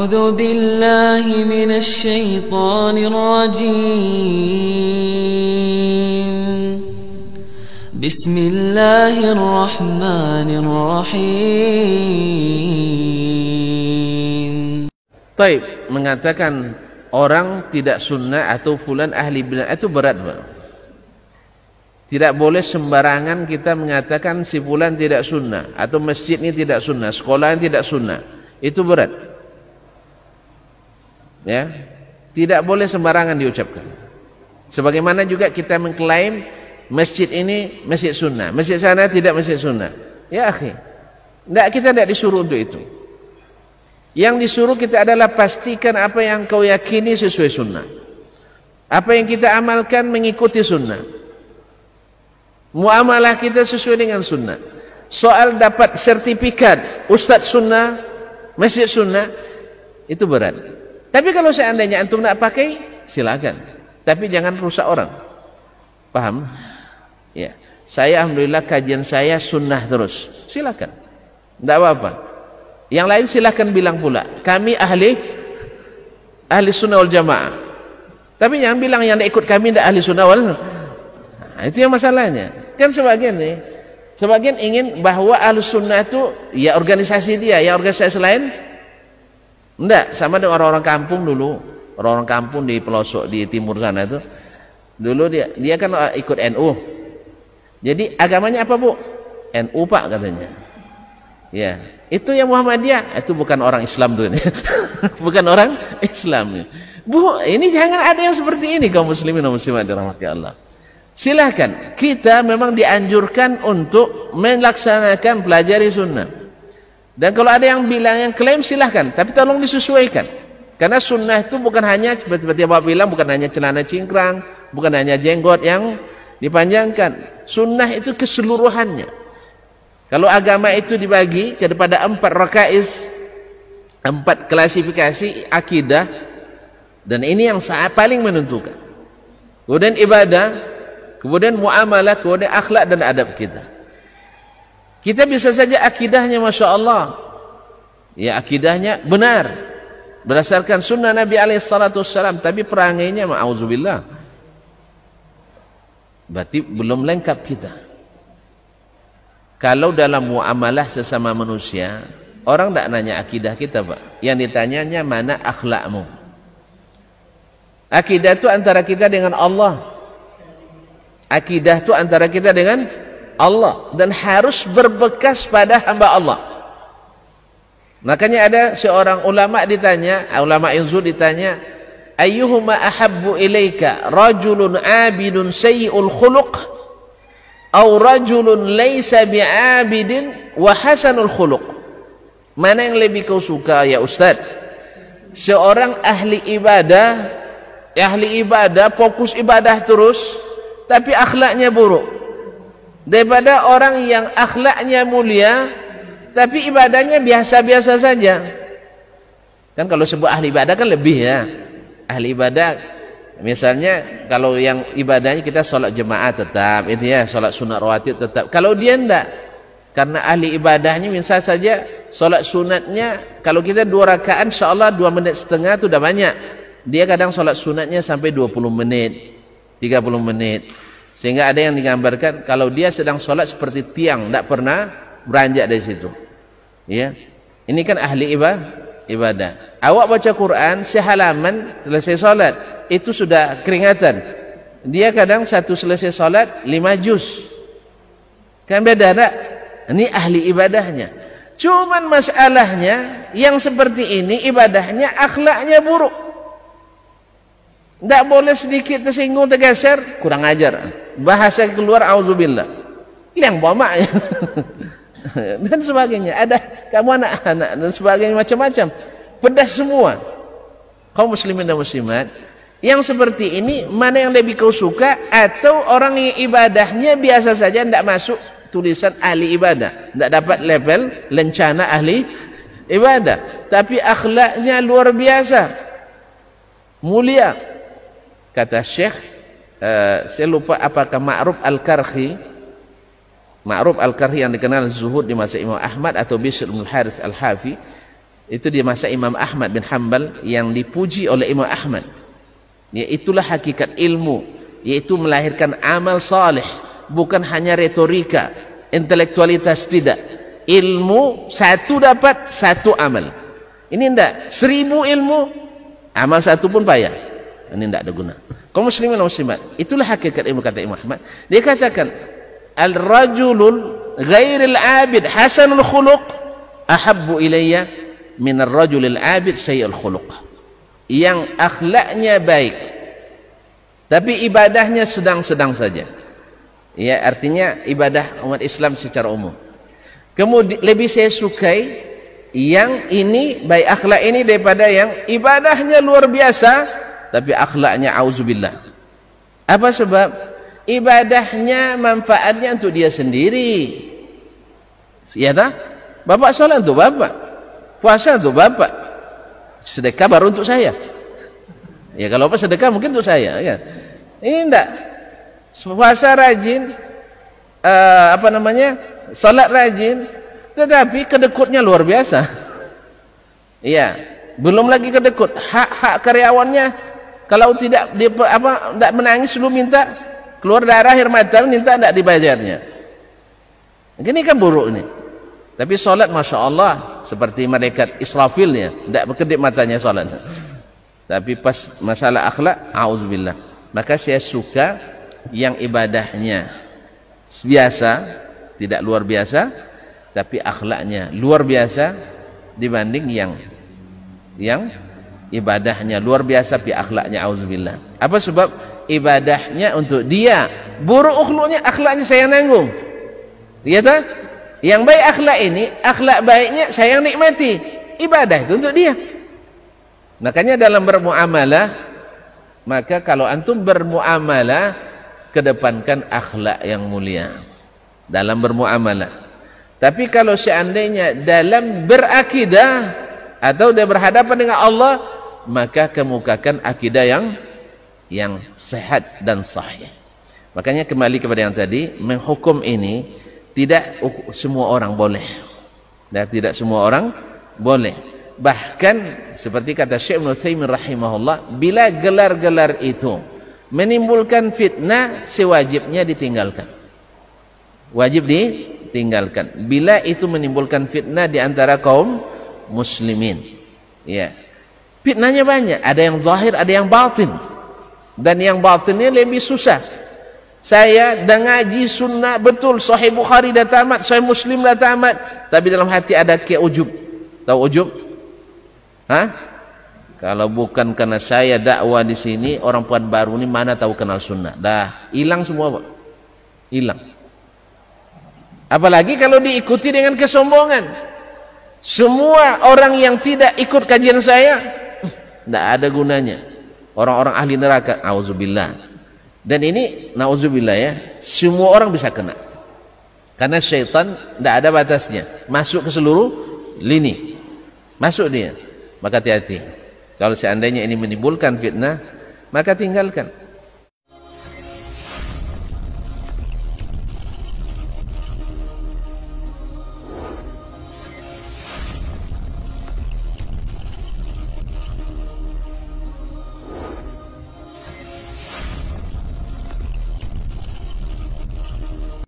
أعوذ بالله من الشيطان الرجيم بسم الله الرحمن الرحيم. Taib, mengatakan orang tidak sunnah atau fulan ahli bidah itu berat, Pak. Tidak boleh sembarangan kita mengatakan si fulan tidak sunnah atau masjid ini tidak sunnah, sekolah ini tidak sunnah. Itu berat. Ya. Tidak boleh sembarangan diucapkan. Sebagaimana juga kita mengklaim masjid ini masjid sunnah, masjid sana tidak masjid sunnah. Ya akhi, kita tidak disuruh untuk itu. Yang disuruh kita adalah pastikan apa yang kau yakini sesuai sunnah. Apa yang kita amalkan mengikuti sunnah. Muamalah kita sesuai dengan sunnah. Soal dapat sertifikat Ustadz sunnah, masjid sunnah, itu berat. Tapi kalau seandainya antum nak pakai, silakan. Tapi jangan rusak orang. Paham? Ya. Saya alhamdulillah kajian saya sunnah terus. Silakan. Tidak apa-apa. Yang lain silahkan bilang pula, kami ahli sunnah wal jamaah. Tapi jangan bilang yang tidak ikut kami tidak ahli sunnah wal. Nah, itu yang masalahnya. Kan sebagian ingin bahwa ahli sunnah itu ya organisasi dia, ya organisasi lain enggak. Sama dengan orang-orang kampung dulu, orang-orang kampung di pelosok di timur sana itu, dulu dia kan ikut NU. Jadi agamanya apa, Bu? NU, Pak, katanya. Ya, itu yang Muhammadiyah, itu bukan orang Islam tuh ini. Bukan orang Islam. Bu, ini jangan ada yang seperti ini kaum muslimin dan muslimat dirahmati Allah. Silahkan, kita memang dianjurkan untuk melaksanakan pelajari sunnah. Dan kalau ada yang bilang yang klaim silahkan, tapi tolong disesuaikan. Karena sunnah itu bukan hanya seperti Bapak bilang, bukan hanya celana cingkrang, bukan hanya jenggot yang dipanjangkan. Sunnah itu keseluruhannya. Kalau agama itu dibagi kepada 4 rakaiz, 4 klasifikasi akidah, dan ini yang paling menentukan. Kemudian ibadah, kemudian muamalah, kemudian akhlak dan adab kita. Kita bisa saja akidahnya Masya Allah, ya akidahnya benar, berdasarkan sunnah Nabi SAW, tapi perangainya ma'auzubillah, berarti belum lengkap kita. Kalau dalam muamalah sesama manusia, orang tidak nanya akidah kita, Pak. Yang ditanyanya mana akhlakmu. Akidah itu antara kita dengan Allah. Akidah itu antara kita dengan Allah, dan harus berbekas pada hamba Allah. Makanya ada seorang ulama ditanya, ulama Inzul ditanya, ayyuhuma ahabbu ilaika, rajulun abidun sayyi'ul khuluq, au rajulun laisa bi'abidin wa hasanul khuluq. Mana yang lebih kau suka ya Ustaz? Seorang ahli ibadah fokus ibadah terus tapi akhlaknya buruk, daripada orang yang akhlaknya mulia tapi ibadahnya biasa-biasa saja. Kan kalau sebut ahli ibadah kan lebih ya. Ahli ibadah misalnya kalau yang ibadahnya kita sholat jemaah tetap, itu ya, sholat sunat rawatib tetap. Kalau dia enggak, karena ahli ibadahnya misal saja sholat sunatnya, kalau kita 2 rakaat insyaallah 2 menit setengah itu udah banyak. Dia kadang sholat sunatnya sampai 20 menit, 30 menit. Sehingga ada yang digambarkan kalau dia sedang sholat seperti tiang, tidak pernah beranjak dari situ. Ya, ini kan ahli ibadah. Awak baca Quran sehalaman selesai sholat, itu sudah keringatan. Dia kadang satu selesai sholat 5 juz. Kan beda tak? Ini ahli ibadahnya. Cuman masalahnya yang seperti ini ibadahnya akhlaknya buruk. Tidak boleh sedikit tersinggung tergeser, kurang ajar. Bahasa keluar auzubillah. Yang bomak dan sebagainya. Ada kamu anak-anak dan sebagainya, macam-macam. Pedas semua. Kaum muslimin dan muslimat, yang seperti ini mana yang lebih kau suka? Atau orang yang ibadahnya biasa saja, tidak masuk tulisan ahli ibadah, tidak dapat label lencana ahli ibadah, tapi akhlaknya luar biasa mulia. Kata Syekh, saya lupa apakah Ma'ruf Al-Karhi, Ma'ruf Al-Karhi yang dikenal zuhud di masa Imam Ahmad, atau Bishr bin Harith Al-Hafi, Itu di masa Imam Ahmad bin Hanbal yang dipuji oleh Imam Ahmad. Itulah hakikat ilmu, yaitu melahirkan amal saleh, bukan hanya retorika, intelektualitas, tidak. Ilmu satu dapat, satu amal. Ini enggak, 1000 ilmu, amal satu pun payah. Ini enggak ada guna. Kaum muslimin dan muslimat, itulah hakikat ilmu, kata Imam Ahmad. Dia katakan, al-rajulul ghairil abid hasanul khuluq ahabbu ilayya minar rajulil abid sayyi'ul khuluq. Yang akhlaknya baik tapi ibadahnya sedang-sedang saja. Ya, artinya ibadah umat Islam secara umum. Kemudian lebih saya sukai yang ini baik akhlak ini daripada yang ibadahnya luar biasa tapi akhlaknya auzubillah. Apa sebab? Ibadahnya manfaatnya untuk dia sendiri. Ya tak? Bapak salat untuk bapak, puasa untuk bapak, sedekah baru untuk saya. Ya kalau apa sedekah mungkin untuk saya kan. Ini enggak. Puasa rajin, salat rajin, tetapi kedekutnya luar biasa. Iya, belum lagi kedekut hak karyawannya, kalau tidak tidak menangis lu minta keluar darah air mata, minta tidak dibayarnya. Ini kan buruk ini. Tapi solat masya Allah seperti malaikat Israfilnya, tidak berkedip matanya solat. Tapi pas masalah akhlak, auzubillah. Maka saya suka yang ibadahnya biasa, tidak luar biasa, tapi akhlaknya luar biasa dibanding yang ibadahnya luar biasa tapi akhlaknya auzubillah. Apa sebab? Ibadahnya untuk dia, buruk akhlaknya saya nanggung. Iya tak? Yang baik akhlak ini, akhlak baiknya saya yang nikmati. Ibadah itu untuk dia. Makanya dalam bermuamalah, maka kalau antum bermuamalah, kedepankan akhlak yang mulia dalam bermuamalah. Tapi kalau seandainya dalam berakidah atau dia berhadapan dengan Allah, maka kemukakan akidah yang sehat dan sahih. Makanya kembali kepada yang tadi, menghukum ini tidak semua orang boleh, dan tidak semua orang boleh. Bahkan seperti kata Syekh Ibnu Utsaimin rahimahullah, bila gelar-gelar itu menimbulkan fitnah, sewajibnya ditinggalkan. Wajib ditinggalkan bila itu menimbulkan fitnah di antara kaum muslimin. Ya, fitnahnya banyak, ada yang zahir, ada yang batin, dan yang batinnya lebih susah. Saya dah ngaji sunnah betul, Sahih Bukhari dah tamat, Sahih Muslim dah tamat, tapi dalam hati ada ujub. Tahu ujub? Hah? Kalau bukan karena saya dakwah di sini, orang puan baru ini mana tahu kenal sunnah? Dah hilang semua, Pak. Hilang. Apalagi kalau diikuti dengan kesombongan. Semua orang yang tidak ikut kajian saya, tidak ada gunanya. Orang-orang ahli neraka, auzubillah. Dan ini nauzubillah ya, semua orang bisa kena. Karena syaitan tidak ada batasnya, masuk ke seluruh lini, masuk dia. Maka hati-hati. Kalau seandainya ini menimbulkan fitnah, maka tinggalkan.